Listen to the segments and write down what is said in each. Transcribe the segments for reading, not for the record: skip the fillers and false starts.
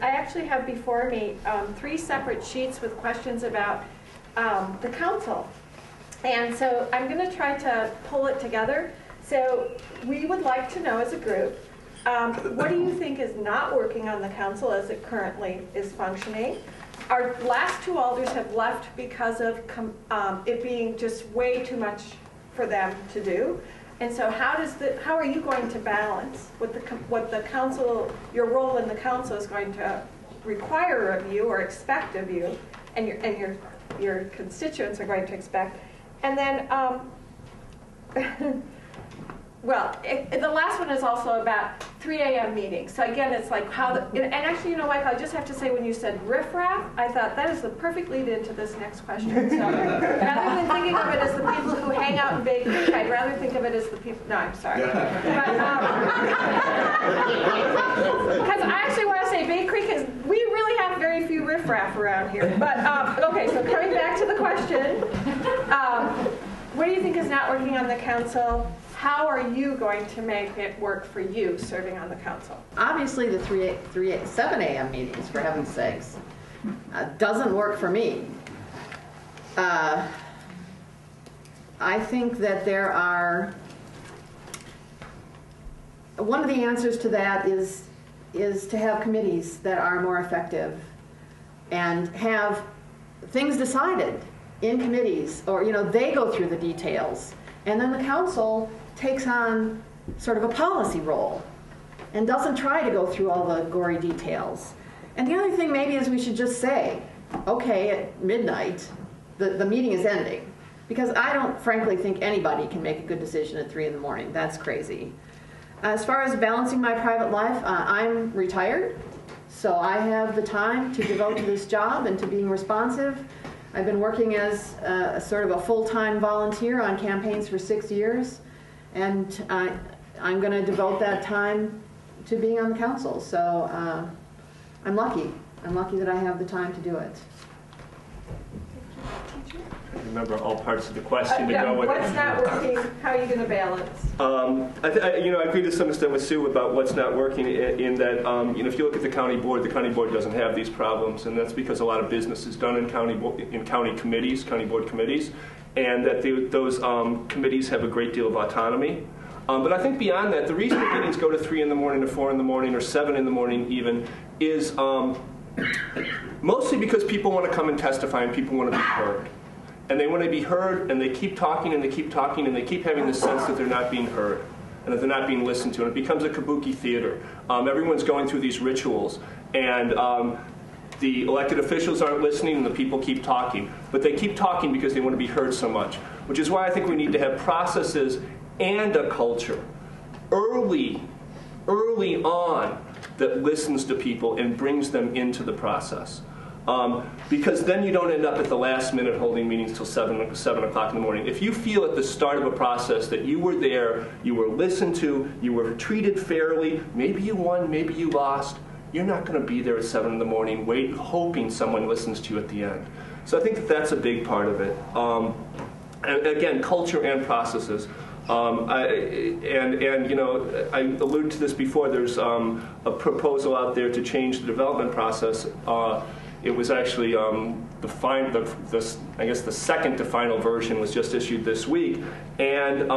I actually have before me 3 separate sheets with questions about the council. And so I'm going to try to pull it together. So we would like to know as a group, what do you think is not working on the council as it currently is functioning? Our last 2 alders have left because of it being just way too much for them to do. And so how are you going to balance what the council, your role in the council is going to require of you or expect of you, and your constituents are going to expect, and then well, the last one is also about 3 a.m. meetings. So again, it's like and actually, you know, Michael, I just have to say, when you said riffraff, I thought that is the perfect lead into this next question. So rather than thinking of it as the people who hang out in Bay Creek, I'd rather think of it as the people, no, I'm sorry. Because I actually want to say Bay Creek we really have very few riffraff around here. But, okay, so coming back to the question, what do you think is not working on the council? How are you going to make it work for you serving on the council? Obviously the 7 a.m. meetings, for heaven's sakes, doesn't work for me. I think that there are, one of the answers to that is to have committees that are more effective and have things decided in committees, or, you know, they go through the details, and then the council takes on sort of a policy role and doesn't try to go through all the gory details. And the other thing maybe is we should just say, okay, at midnight, the meeting is ending. Because I don't frankly think anybody can make a good decision at 3 in the morning. That's crazy. As far as balancing my private life, I'm retired, so I have the time to devote to this job and to being responsive. I've been working as sort of a full-time volunteer on campaigns for 6 years. And I'm going to devote that time to being on the council. So I'm lucky. I'm lucky that I have the time to do it. Remember all parts of the question to go with. What's not working? How are you going to balance? I agree to some extent with Sue about what's not working. In that, if you look at the county board doesn't have these problems, and that's because a lot of business is done in county board committees, and that those committees have a great deal of autonomy. But I think beyond that, the reason the meetings go to 3 in the morning, to 4 in the morning, or 7 in the morning even, is mostly because people want to come and testify and people want to be heard. And they want to be heard, and they keep talking and they keep talking, and they keep having the sense that they're not being heard and that they're not being listened to. And it becomes a kabuki theater. Everyone's going through these rituals, and the elected officials aren't listening and the people keep talking. But they keep talking because they want to be heard so much, which is why I think we need to have processes and a culture early on that listens to people and brings them into the process. Because then you don't end up at the last minute holding meetings till 7 o'clock in the morning. If you feel at the start of a process that you were there, you were listened to, you were treated fairly, maybe you won, maybe you lost, you're not going to be there at 7 in the morning hoping someone listens to you at the end. So I think that that's a big part of it. And again, culture and processes. I alluded to this before. There's a proposal out there to change the development process. It was actually the second to final version was just issued this week, and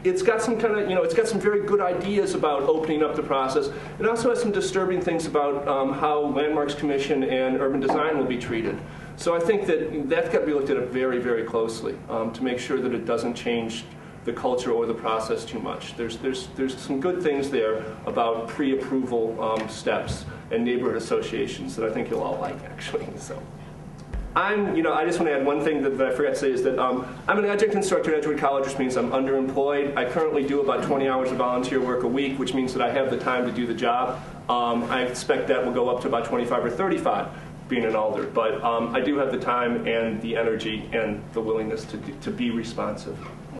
it's got some it's got some very good ideas about opening up the process. It also has some disturbing things about how Landmarks Commission and urban design will be treated. So I think that's got to be looked at very, very closely to make sure that it doesn't change the culture or the process too much. There's some good things there about pre-approval steps and neighborhood associations that I think you'll all like, actually. So, I just want to add one thing that I forgot to say is that I'm an adjunct instructor at Edgewood College, which means I'm underemployed. I currently do about 20 hours of volunteer work a week, which means that I have the time to do the job. I expect that will go up to about 25 or 35 being an alder, but I do have the time and the energy and the willingness to be responsive.